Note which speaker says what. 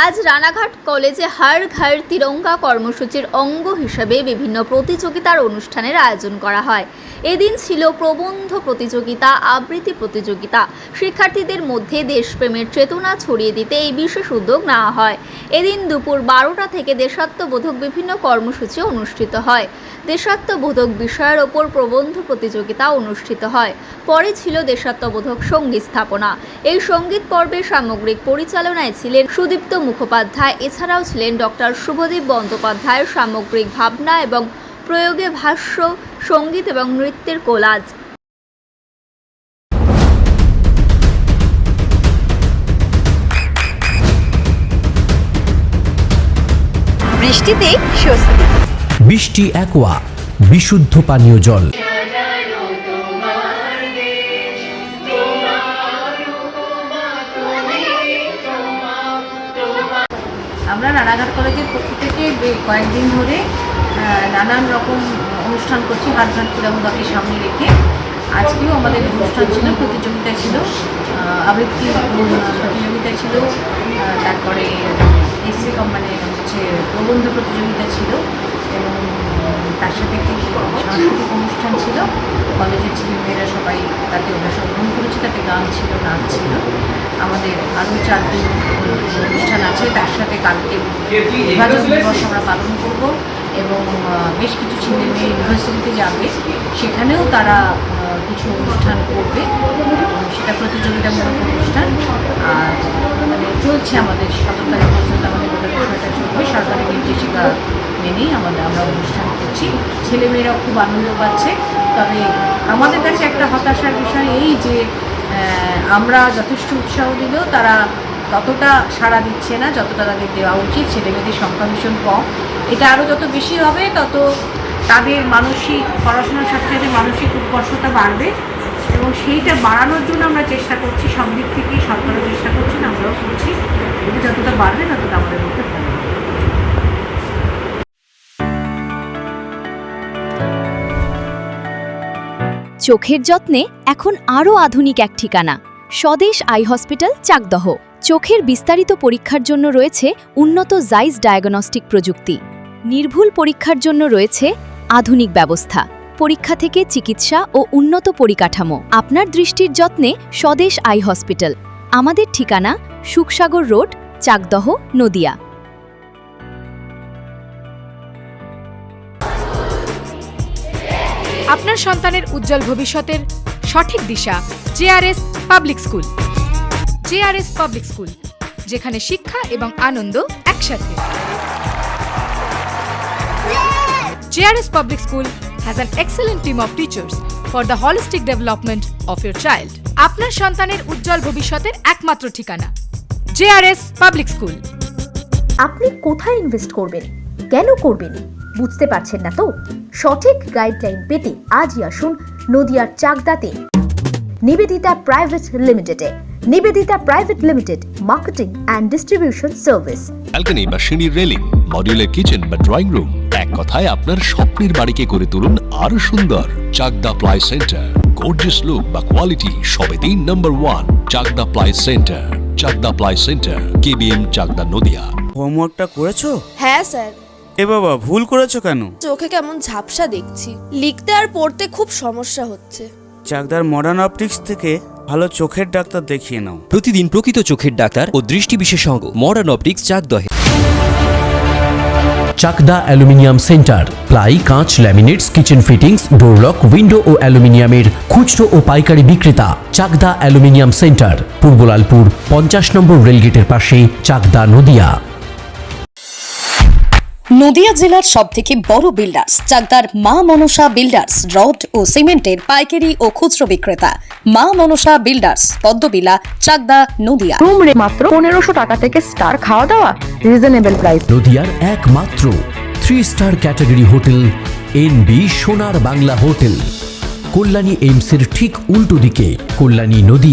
Speaker 1: আজ রানাঘাট কলেজে হর ঘর তিরঙ্গা কর্মসূচির অঙ্গ হিসেবে বিভিন্ন প্রতিযোগিতার অনুষ্ঠানের আয়োজন করা হয়। এদিন ছিল প্রবন্ধ প্রতিযোগিতা, আবৃত্তি প্রতিযোগিতা। শিক্ষার্থীদের মধ্যে দেশপ্রেমের চেতনা ছড়িয়ে দিতে এই বিশেষ উদ্যোগ নেওয়া হয়। এদিন দুপুর 12টা থেকে দেশাত্মবোধক বিভিন্ন কর্মসূচি অনুষ্ঠিত হয়। দেশাত্মবোধক বিষয়ের ওপর প্রবন্ধ প্রতিযোগিতা অনুষ্ঠিত হয়। পরে ছিল দেশাত্মবোধক সঙ্গীত স্থাপনা। এই সঙ্গীত পর্বে সামগ্রিক পরিচালনায় ছিলেন সুদীপ্ত মুখোপাধ্যায়। এছাড়াও ছিলেন ডক্টর শুভদীপ বন্দ্যোপাধ্যায়। সামগ্রিক ভাবনা এবং প্রয়োগে ভাষ্য, সঙ্গীত এবং নৃত্যের কোলাজ।
Speaker 2: বৃষ্টিতে স্বস্তি।
Speaker 3: বৃষ্টি অ্যাকোয়া, বিশুদ্ধ পানীয় জল।
Speaker 4: আমরা রানাঘাট কলেজের পক্ষ থেকে কয়েকদিন ধরে নানান রকম অনুষ্ঠান করছি হাট ঘাট তিরঙ্গাকে সামনে রেখে। আজকেও আমাদের অনুষ্ঠান ছিল, প্রতিযোগিতা ছিল, আবৃত্তি প্রতিযোগিতা ছিল, তারপরে প্রবন্ধ প্রতিযোগিতা ছিল এবং তার সাথে একটি সাংস্কৃতিক অনুষ্ঠান ছিল। কলেজের ছেলেমেয়েরা সবাই তাতে অংশগ্রহণ করেছে, তাতে গান ছিল, নাচ ছিল। আমাদের আরও 4 দিন অনুষ্ঠান আছে, তার সাথে কালকে বিভাজন দিবস আমরা পালন করব এবং বেশ কিছু ছেলে মেয়ে ইউনিভার্সিটিতে যাবে, সেখানেও তারা কিছু অনুষ্ঠান করবে এবং সেটা প্রতিযোগিতামূলক অনুষ্ঠান। আর চলছে আমাদের 17 তারিখ পর্যন্ত আমাদের গোটা বিষয়টা চলবে। সরকারি নির্দেশিকা মেনেই আমরা অনুষ্ঠান করছি। ছেলেমেয়েরাও খুব আনন্দ পাচ্ছে। তবে আমাদের কাছে একটা হতাশার বিষয় এই যে আমরা যথেষ্ট উৎসাহ দিলেও তারা ততটা সাড়া দিচ্ছে না যতটা তাদের দেওয়া উচিত। ছেলেমেয়েদের সংখ্যা ভীষণ কম। এটা আরও যত বেশি হবে তত তাদের মানসিক পড়াশোনার সাথে সাথে মানসিক উৎকর্ষতা বাড়বে এবং সেইটা বাড়ানোর জন্য আমরা চেষ্টা করছি। সব দিক থেকেই সরকারও চেষ্টা করছেন, আমরাও করছি। এটা যতটা বাড়বে ততটা আমাদের মধ্যে ভালো।
Speaker 2: চোখের যত্নে এখন আরও আধুনিক এক ঠিকানা, স্বদেশ আই হসপিটাল, চাকদহ। চোখের বিস্তারিত পরীক্ষার জন্য রয়েছে উন্নত জাইস ডায়াগনস্টিক প্রযুক্তি। নির্ভুল পরীক্ষার জন্য রয়েছে আধুনিক ব্যবস্থা, পরীক্ষা থেকে চিকিৎসা ও উন্নত পরিকাঠামো। আপনার দৃষ্টির যত্নে স্বদেশ আই হসপিটাল। আমাদের ঠিকানা সুখসাগর রোড, চাকদহ, নদিয়া।
Speaker 5: আপনার সন্তানের উজ্জ্বল ভবিষ্যতের সঠিক দিশা JRS public school. JRS public school, যেখানে শিক্ষা এবং আনন্দ একসাথে। JRS public school has an excellent team of teachers for the holistic development of your child. আপনার সন্তানের উজ্জ্বল ভবিষ্যতের একমাত্র ঠিকানা জেআরএস পাবলিক স্কুল।
Speaker 6: আপনি কোথায় ইনভেস্ট করবেন, কেন করবেন বুঝতে পারছেন না তো? সঠিক গাইডলাইন পেতে আজই আসুন নদিয়ার চাকদাতে নিবেদিতা প্রাইভেট লিমিটেডে। Nivedita private limited, marketing and distribution service.
Speaker 7: Balcony বা সিঁড়ির রেলিং, মডিউলার কিচেন বা ড্রয়িং রুম, এক কথায় আপনার স্বপ্নের বাড়িকে করে তুলুন আরো সুন্দর। Chakda ply centre, gorgeous look বা কোয়ালিটি সবে 3 number 1 Chakda ply centre. Chakda ply centre, KBM, Chakda, Nadia.
Speaker 8: হোমওয়ার্কটা করেছো?
Speaker 9: হ্যাঁ স্যার।
Speaker 8: এ বাবা, ভুল করেছো কেন?
Speaker 9: চোখে কেমন ঝাপসা দেখছি, লিখতে আর পড়তে খুব সমস্যা হচ্ছে।
Speaker 8: চাকদার মডার্ন অপটিক্স থেকে ভালো চোখের ডাক্তার দেখিয়ে নাও।
Speaker 3: প্রতিদিন প্রকৃত চোখের ডাক্তার ও দৃষ্টি বিশেষজ্ঞ মডার্ন অপটিক্স, চাকদহে। চাকদা অ্যালুমিনিয়াম সেন্টার, প্লাই, কাঁচ, laminates, kitchen fittings, door lock, window ও অ্যালুমিনিয়ামের খুচরো ও পাইকারি বিক্রেতা। চাকদা অ্যালুমিনিয়াম সেন্টার, পূর্ব লালপুর 50 নম্বর রেলগেটের পাশে, চাকদা, নদিয়া।
Speaker 10: নদিয়া জেলার সবথেকে বড় বিল্ডার্স চাকদার মা মনসা বিল্ডার্স, রড ও সিমেন্টের পাইকারি ও খুচরো বিক্রেতা। মা মনসা বিল্ডার্স, পদ্মবিলা, চাকদা, নদিয়া।
Speaker 6: রুম রে মাত্র 1500 টাকা থেকে স্টার, খাওয়া দাওয়া রিজনেবল প্রাইস।
Speaker 3: নদিয়ার একমাত্র 3 স্টার ক্যাটাগরি হোটেল NB সোনার বাংলা হোটেল, কল্যাণী এইমসের ঠিক উল্টো দিকে, কল্যাণী, নদিয়া।